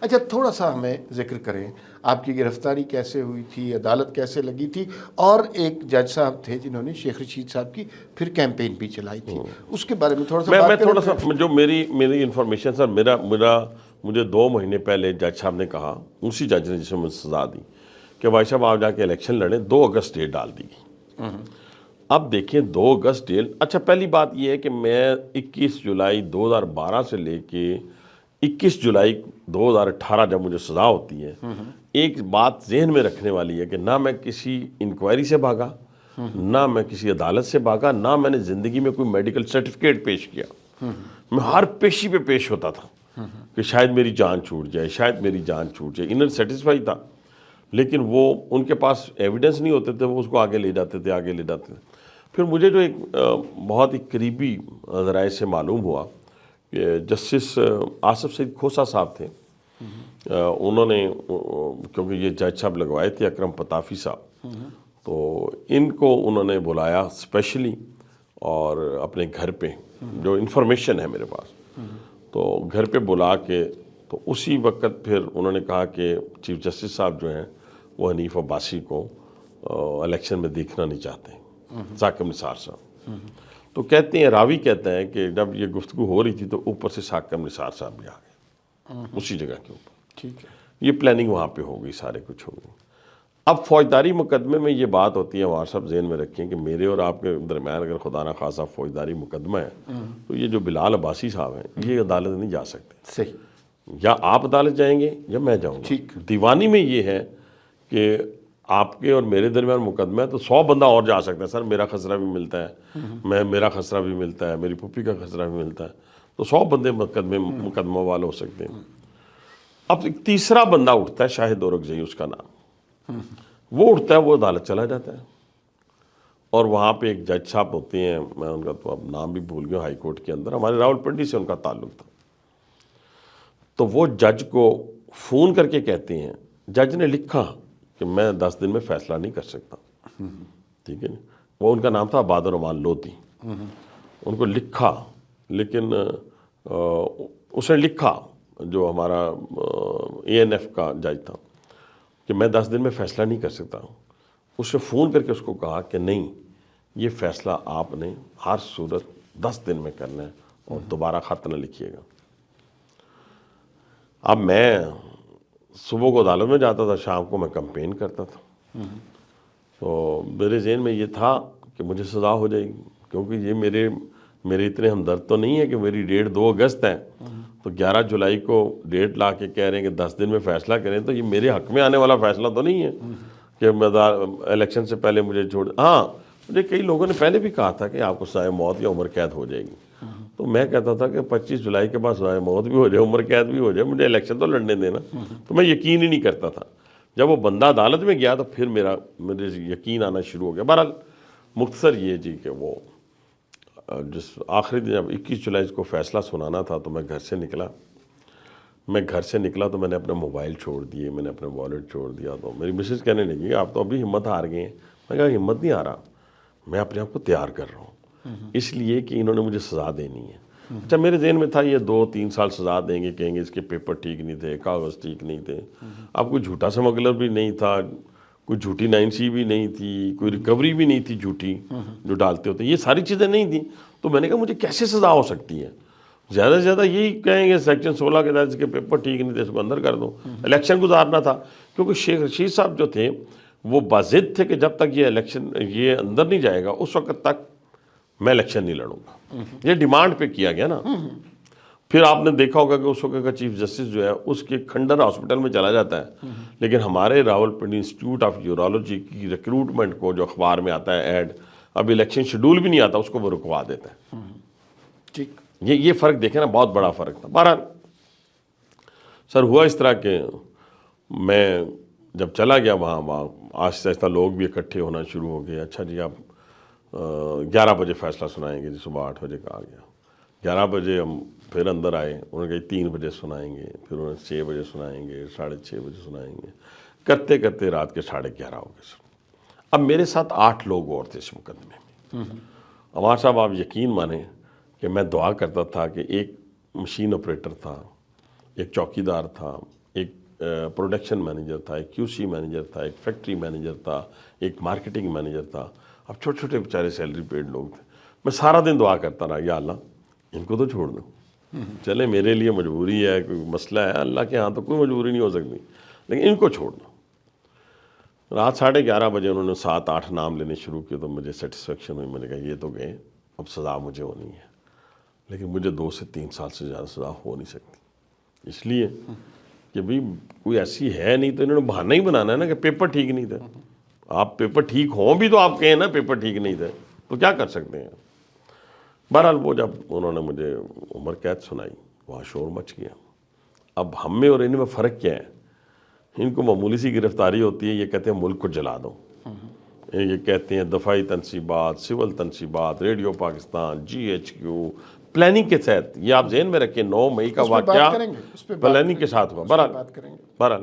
اچھا تھوڑا سا ہمیں ذکر کریں آپ کی گرفتاری کیسے ہوئی تھی، عدالت کیسے لگی تھی، اور ایک جج صاحب تھے جنہوں نے شیخ رشید صاحب کی پھر کیمپین بھی چلائی تھی، اس کے بارے میں تھوڑا سا میں بات تھوڑا کریں سا جو میری انفارمیشن سر، مجھے 2 مہینے پہلے جج صاحب نے کہا، اسی جج نے جس میں مجھے سزا دی، کہ بھائی صاحب آپ جا کے الیکشن لڑیں، 2 اگست ڈیٹ ڈال دی گئی۔ اب دیکھیں 2 اگست ڈیٹ، اچھا پہلی بات یہ ہے کہ میں 21 جولائی 2012 سے لے کے 21 جولائی 2018 جب مجھے سزا ہوتی ہے، ایک بات ذہن میں رکھنے والی ہے کہ نہ میں کسی انکوائری سے بھاگا، نہ میں کسی عدالت سے بھاگا، نہ میں نے زندگی میں کوئی میڈیکل سرٹیفکیٹ پیش کیا۔ میں ہر پیشی پہ پیش ہوتا تھا کہ شاید میری جان چھوٹ جائے، شاید میری جان چھوٹ جائے، انر سیٹسفائی تھا، لیکن وہ ان کے پاس ایویڈنس نہیں ہوتے تھے، وہ اس کو آگے لے جاتے تھے۔ پھر مجھے جو ایک بہت ہی قریبی ذرائع سے معلوم ہوا کہ جسٹس آصف سعید کھوسہ صاحب تھے، انہوں نے، کیونکہ یہ جج صاحب لگوائے تھے اکرم پتافی صاحب، تو ان کو انہوں نے بلایا اسپیشلی، اور اپنے گھر پہ جو انفارمیشن ہے میرے پاس، تو گھر پہ بلا کے، تو اسی وقت پھر انہوں نے کہا کہ چیف جسٹس صاحب جو ہیں وہ حنیف عباسی کو الیکشن میں دیکھنا نہیں چاہتے، ساکم نثار صاحب۔ تو کہتے ہیں، راوی کہتا ہے کہ جب یہ گفتگو ہو رہی تھی تو اوپر سے ساکم نثار صاحب بھی آ گئے اسی جگہ کے اوپر۔ ٹھیک ہے، یہ پلاننگ وہاں پہ ہو گئی، سارے کچھ ہو گئی۔ اب فوجداری مقدمے میں یہ بات ہوتی ہے، ہمارا صاحب ذہن میں رکھیں کہ میرے اور آپ کے درمیان اگر خدا نہ خواصہ فوجداری مقدمہ ہے، تو یہ جو بلال عباسی صاحب ہیں یہ عدالت نہیں جا سکتے، صحیح، یا آپ عدالت جائیں گے یا میں جاؤں گا۔ ٹھیک۔ دیوانی میں یہ ہے کہ آپ کے اور میرے درمیان مقدمہ ہے تو 100 بندہ اور جا سکتا ہے، سر میرا خسرہ بھی ملتا ہے، میرا خسرہ بھی ملتا ہے، میری پھوپھی کا خسرہ بھی ملتا ہے، تو 100 بندے مقدمہ والے ہو سکتے ہیں۔ اب ایک تیسرا بندہ اٹھتا ہے، شاہد اورکزئی اس کا نام، وہ اٹھتا ہے، وہ عدالت چلا جاتا ہے، اور وہاں پہ ایک جج صاحب ہوتے ہیں، میں ان کا تو اب نام بھی بھول گیا، ہائی کورٹ کے اندر، ہمارے راولپنڈی سے ان کا تعلق تھا، تو وہ جج کو فون کر کے کہتے ہیں، جج نے لکھا کہ میں 10 دن میں فیصلہ نہیں کر سکتا، ٹھیک ہے، وہ ان کا نام تھا عباد الرحمان لودھی، ان کو لکھا، لیکن اس نے لکھا جو ہمارا ANF کا جج تھا کہ میں 10 دن میں فیصلہ نہیں کر سکتا ہوں۔ اس نے فون کر کے اس کو کہا کہ نہیں، یہ فیصلہ آپ نے ہر صورت 10 دن میں کرنا ہے، اور دوبارہ خط نہ لکھیے گا۔ اب میں صبح کو عدالت میں جاتا تھا، شام کو میں کمپین کرتا تھا، تو میرے ذہن میں یہ تھا کہ مجھے سزا ہو جائے گی، کیونکہ یہ میرے اتنے ہمدرد تو نہیں ہے کہ میری ڈیٹ 2 اگست ہے، تو 11 جولائی کو ڈیٹ لا کے کہہ رہے ہیں کہ 10 دن میں فیصلہ کریں، تو یہ میرے حق میں آنے والا فیصلہ تو نہیں ہے کہ الیکشن سے پہلے مجھے چھوڑ۔ ہاں، مجھے کئی لوگوں نے پہلے بھی کہا تھا کہ آپ کو سزائے موت یا عمر قید ہو جائے گی، تو میں کہتا تھا کہ 25 جولائی کے بعد سزائے موت بھی ہو جائے، عمر قید بھی ہو جائے، مجھے الیکشن تو لڑنے دینا، تو میں یقین ہی نہیں کرتا تھا۔ جب وہ بندہ عدالت میں گیا تو پھر مجھے یقین آنا شروع ہو گیا۔ بہرحال مختصر یہ جی کہ وہ جس آخری دن جب 21 جولائی کو فیصلہ سنانا تھا تو میں گھر سے نکلا تو میں نے اپنا موبائل چھوڑ دیے، میں نے اپنا والیٹ چھوڑ دیا، تو میری مسز کہنے لگی آپ تو ابھی ہمت ہار گئے ہیں۔ میں کہا ہمت نہیں ہارا، میں اپنے آپ کو تیار کر رہا ہوں، اس لیے کہ انہوں نے مجھے سزا دینی ہے۔ اچھا میرے ذہن میں تھا یہ 2-3 سال سزا دیں گے، کہیں گے اس کے پیپر ٹھیک نہیں تھے، کاغذ ٹھیک نہیں تھے، اب کوئی جھوٹا سمگلر بھی نہیں تھا، کوئی جھوٹی 9C بھی نہیں تھی، کوئی ریکوری بھی نہیں تھی جھوٹی جو ڈالتے ہوتے، یہ ساری چیزیں نہیں تھیں، تو میں نے کہا مجھے کیسے سزا ہو سکتی ہے؟ زیادہ سے زیادہ یہی کہیں گے سیکشن 16 کے تحت اس کے پیپر ٹھیک نہیں تھے، اس کو اندر کر دو، الیکشن گزارنا تھا، کیونکہ شیخ رشید صاحب جو تھے وہ باضد تھے کہ جب تک یہ اندر نہیں جائے گا اس وقت تک میں الیکشن نہیں لڑوں گا، یہ ڈیمانڈ پہ کیا گیا نا۔ پھر آپ نے دیکھا ہوگا کہ اس وقت کا چیف جسٹس جو ہے اس کے کھنڈر ہاسپٹل میں چلا جاتا ہے، لیکن ہمارے راولپنڈی انسٹیٹیوٹ آف یورولوجی کی ریکروٹمنٹ کو جو اخبار میں آتا ہے ایڈ، اب الیکشن شیڈول بھی نہیں آتا، اس کو وہ رکوا دیتا ہے۔ ٹھیک، یہ فرق دیکھیں نا، بہت بڑا فرق تھا۔ بہرحال سر ہوا اس طرح کہ میں جب چلا گیا وہاں آہستہ آہستہ لوگ بھی اکٹھے ہونا شروع ہو گئے، اچھا جی آپ 11 بجے فیصلہ سنائیں گے، جی صبح 8 بجے کہا گیا، 11 بجے ہم پھر اندر آئے، انہوں نے کہا 3 بجے سنائیں گے، پھر انہوں نے 6 بجے سنائیں گے، 6:30 بجے سنائیں گے، کرتے کرتے رات کے 11:30 ہو گئے سر۔ اب میرے ساتھ 8 لوگ اور تھے اس مقدمے میں۔ عمار صاحب آپ یقین مانیں کہ میں دعا کرتا تھا کہ ایک مشین آپریٹر تھا، ایک چوکیدار تھا، ایک پروڈکشن مینیجر تھا، ایک QC مینیجر تھا، ایک فیکٹری مینیجر تھا، ایک مارکیٹنگ مینیجر تھا. اب چھوٹے چھوٹے بیچارے سیلری پیڈ لوگ تھے. میں سارا دن دعا کرتا رہا، یا اللہ ان کو تو چھوڑ دو، چلے میرے لیے مجبوری ہے، کوئی مسئلہ ہے، اللہ کے ہاں تو کوئی مجبوری نہیں ہو سکتی، لیکن ان کو چھوڑ دو. رات 11:30 بجے انہوں نے 7-8 نام لینے شروع کیے تو مجھے سیٹسفیکشن ہوئی. میں نے کہا یہ تو گئے، اب سزا مجھے ہونی ہے، لیکن مجھے 2 سے 3 سال سے زیادہ سزا ہو نہیں سکتی. اس لیے کہ بھئی کوئی ایسی ہے نہیں، تو انہوں نے بہانہ ہی بنانا ہے نا کہ پیپر ٹھیک نہیں تھے. آپ پیپر ٹھیک ہوں بھی تو آپ کہیں نا پیپر ٹھیک نہیں تھے، تو کیا کر سکتے ہیں. بہرحال وہ جب انہوں نے مجھے عمر قید سنائی، وہاں شور مچ گیا. اب ہم میں اور ان میں فرق کیا ہے؟ ان کو معمولی سی گرفتاری ہوتی ہے، یہ کہتے ہیں ملک کو جلا دو. یہ کہتے ہیں دفاعی تنصیبات، سول تنصیبات، ریڈیو پاکستان، GHQ پلاننگ کے تحت. یہ آپ ذہن میں رکھیں 9 مئی کا واقعہ پلاننگ کے ساتھ ہوا. بہرحال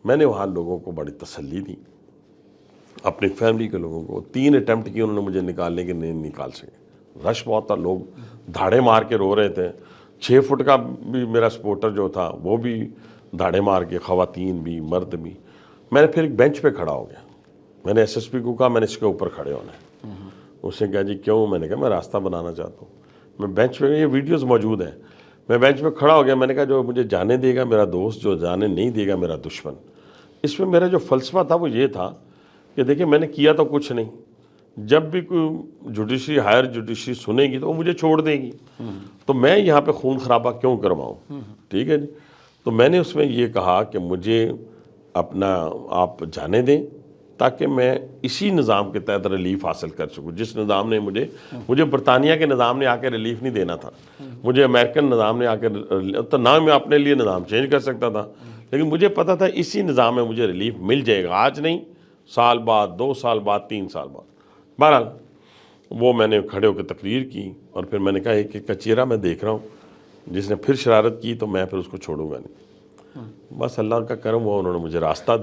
میں نے وہاں لوگوں کو بڑی تسلی دی، اپنی فیملی کے لوگوں کو. 3 اٹیمپٹ کیے انہوں نے مجھے نکالنے کے، نہیں نکال سکے. رش بہت تھا، لوگ دھاڑے مار کے رو رہے تھے. 6 فٹ کا بھی میرا سپورٹر جو تھا وہ بھی دھاڑے مار کے، خواتین بھی مرد بھی. میں نے پھر ایک بینچ پہ کھڑا ہو گیا. میں نے SSP کو کہا میں نے اس کے اوپر کھڑے ہونا ہے. اس نے کہا جی کیوں؟ میں نے کہا میں راستہ بنانا چاہتا ہوں. میں بینچ پہ، یہ ویڈیوز موجود ہیں، میں بینچ پہ کھڑا ہو گیا. میں نے کہا جو مجھے جانے دے گا میرا دوست، جو جانے نہیں دے گا میرا دشمن. اس میں میرا جو فلسفہ تھا وہ یہ تھا کہ دیکھیں میں نے کیا تو کچھ نہیں، جب بھی کوئی جوڈیشری، ہائر جوڈیشری سنے گی تو وہ مجھے چھوڑ دے گی، تو میں یہاں پہ خون خرابہ کیوں کرواؤں. ٹھیک ہے جی. تو میں نے اس میں یہ کہا کہ مجھے اپنا آپ جانے دیں تاکہ میں اسی نظام کے تحت ریلیف حاصل کر سکوں. جس نظام نے مجھے برطانیہ کے نظام نے آ کے ریلیف نہیں دینا تھا، مجھے امریکن نظام نے آ کے، تو نہ میں اپنے لیے نظام چینج کر سکتا تھا، لیکن مجھے پتا تھا اسی نظام میں مجھے ریلیف مل جائے گا. آج نہیں، سال بعد، 2 سال بعد، 3 سال بعد. بہرحال وہ میں نے کھڑے ہو کے تقریر کی، اور پھر میں نے کہا ایک ایک کا چہرہ میں دیکھ رہا ہوں، جس نے پھر شرارت کی تو میں پھر اس کو چھوڑوں گا نہیں. بس اللہ کا کرم ہوا، انہوں نے مجھے راستہ دیا.